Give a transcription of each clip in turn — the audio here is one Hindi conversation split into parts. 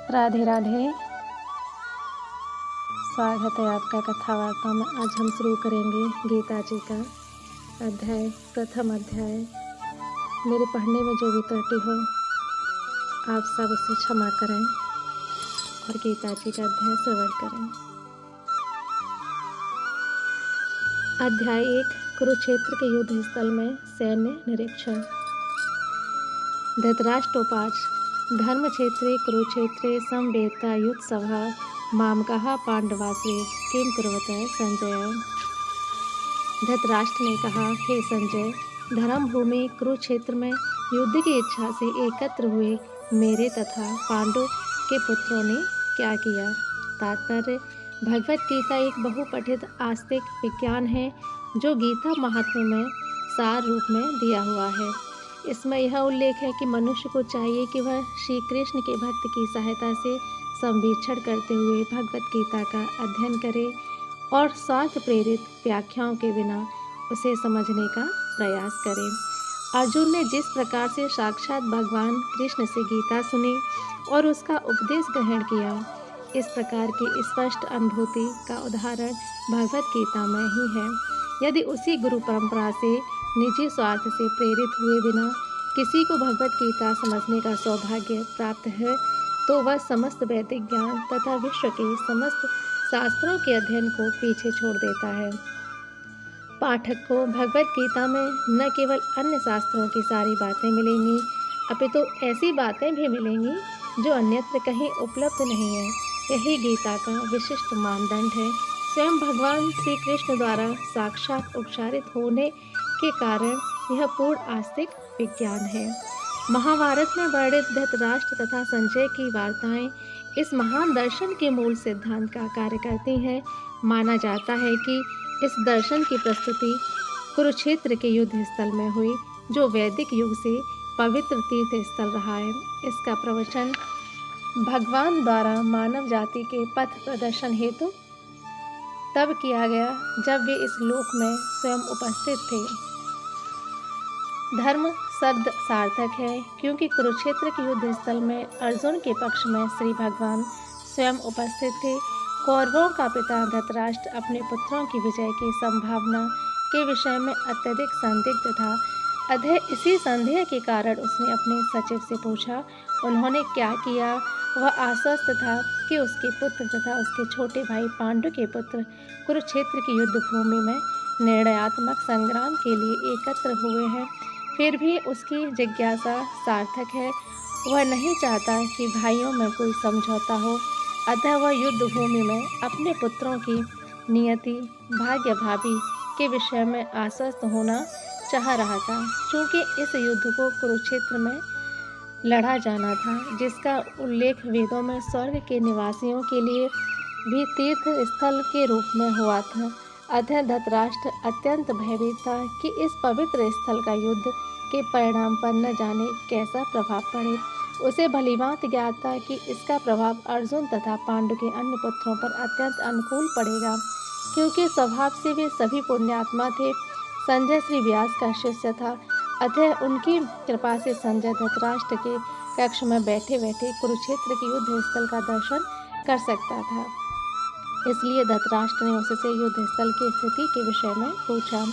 राधे राधे। स्वागत है आपका कथा वार्ता में। आज हम शुरू करेंगे गीता जी का प्रथम अध्याय। मेरे पढ़ने में जो भी त्रुटि हो आप सब उसे क्षमा करें और गीता जी का अध्याय श्रवण करें। अध्याय 1। कुरुक्षेत्र के युद्ध स्थल में सैन्य निरीक्षण। धृतराष्ट्रोवाच धर्म क्षेत्रे कुरुक्षेत्रे समवेता युद्ध सभा मामकः पांडवाश्रेष्ठ किम कुर्वत संजय। धृतराष्ट्र ने कहा, हे संजय, धर्म भूमि कुरुक्षेत्र में युद्ध की इच्छा से एकत्र हुए मेरे तथा पांडु के पुत्रों ने क्या किया। तात्पर्य: भगवत गीता एक बहुपठित आस्तिक विज्ञान है जो गीता महात्म्य में सार रूप में दिया हुआ है। इसमें यह उल्लेख है कि मनुष्य को चाहिए कि वह श्री कृष्ण के भक्त की सहायता से संवीक्षण करते हुए भगवत गीता का अध्ययन करे और स्वार्थ प्रेरित व्याख्याओं के बिना उसे समझने का प्रयास करे। अर्जुन ने जिस प्रकार से साक्षात भगवान कृष्ण से गीता सुनी और उसका उपदेश ग्रहण किया, इस प्रकार की स्पष्ट अनुभूति का उदाहरण भगवत गीता में ही है। यदि उसी गुरु परंपरा से निजी स्वार्थ से प्रेरित हुए बिना किसी को भगवत गीता समझने का सौभाग्य प्राप्त है तो वह समस्त वैदिक ज्ञान तथा विश्व के समस्त शास्त्रों के अध्ययन को पीछे छोड़ देता है। पाठक को भगवत गीता में न केवल अन्य शास्त्रों की सारी बातें मिलेंगी, अपितु ऐसी बातें भी मिलेंगी जो अन्यत्र कहीं उपलब्ध नहीं है। यही गीता का विशिष्ट मानदंड है। स्वयं भगवान श्री कृष्ण द्वारा साक्षात उच्चारित होने के कारण यह पूर्ण आस्तिक विज्ञान है। महाभारत में वर्णित धृतराष्ट्र तथा संजय की वार्ताएं इस महान दर्शन के मूल सिद्धांत का कार्य करती हैं। माना जाता है कि इस दर्शन की प्रस्तुति कुरुक्षेत्र के युद्ध स्थल में हुई, जो वैदिक युग से पवित्र तीर्थ स्थल रहा है। इसका प्रवचन भगवान द्वारा मानव जाति के पथ प्रदर्शन हेतु तब किया गया जब वे इस लोक में स्वयं उपस्थित थे। धर्म शब्द सार्थक है क्योंकि कुरुक्षेत्र के युद्ध स्थल में अर्जुन के पक्ष में श्री भगवान स्वयं उपस्थित थे। कौरवों का पिता धृतराष्ट्र अपने पुत्रों की विजय की संभावना के विषय में अत्यधिक संदिग्ध था। अतः इसी संदेह के कारण उसने अपने सचिव से पूछा। उन्होंने क्या किया? वह आश्वस्त था कि उसके पुत्र तथा उसके छोटे भाई पांडु के पुत्र कुरुक्षेत्र की युद्ध भूमि में निर्णयात्मक संग्राम के लिए एकत्र हुए हैं। फिर भी उसकी जिज्ञासा सार्थक है। वह नहीं चाहता कि भाइयों में कोई समझौता हो, अतः वह युद्ध भूमि में अपने पुत्रों की नियति भाग्य भावी के विषय में आश्वस्त होना चाह रहा था। चूँकि इस युद्ध को कुरुक्षेत्र में लड़ा जाना था, जिसका उल्लेख वेदों में स्वर्ग के निवासियों के लिए भी तीर्थ स्थल के रूप में हुआ था, अतः धृतराष्ट्र अत्यंत भयभीत था कि इस पवित्र स्थल का युद्ध के परिणाम पर न जाने कैसा प्रभाव पड़े। उसे भलीभांत ज्ञात था कि इसका प्रभाव अर्जुन तथा पांडु के अन्य पुत्रों पर अत्यंत अनुकूल पड़ेगा, क्योंकि स्वभाव से वे सभी पुण्यात्मा थे। संजय श्री व्यास का शिष्य था, अतः उनकी कृपा से संजय धृतराष्ट्र के कक्ष में बैठे बैठे कुरुक्षेत्र के युद्ध स्थल का दर्शन कर सकता था। इसलिए धृतराष्ट्र ने उससे युद्ध स्थल की स्थिति के विषय में पूछा।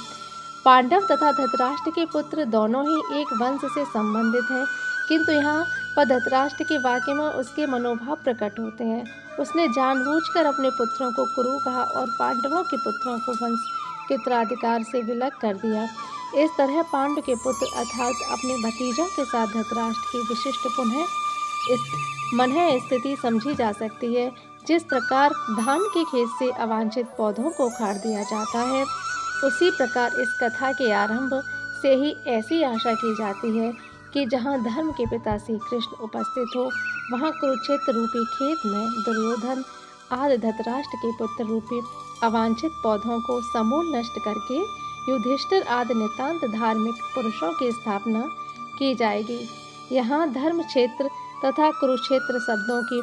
पांडव तथा धृतराष्ट्र के पुत्र दोनों ही एक वंश से संबंधित हैं, किंतु यहाँ पर धृतराष्ट्र के वाक्य में उसके मनोभाव प्रकट होते हैं। उसने जानबूझकर अपने पुत्रों को कुरु कहा और पांडवों के पुत्रों को वंश के उत्तराधिकार से विलग कर दिया। इस तरह पांडु के पुत्र अर्थात अपने भतीजों के साथ धृतराष्ट्र की विशिष्ट मनः स्थिति समझी जा सकती है। जिस प्रकार धान के खेत से अवांछित पौधों को उखाड़ दिया जाता है, उसी प्रकार इस कथा के आरंभ से ही ऐसी आशा की जाती है कि जहाँ धर्म के पिता श्री कृष्ण उपस्थित हो, वहाँ कुरुक्षेत्र रूपी खेत में दुर्योधन आदि धृतराष्ट्र के पुत्र रूपी अवांछित पौधों को समूल नष्ट करके युधिष्ठिर आदि नितांत धार्मिक पुरुषों की स्थापना की जाएगी। यहाँ धर्म क्षेत्र तथा कुरुक्षेत्र शब्दों की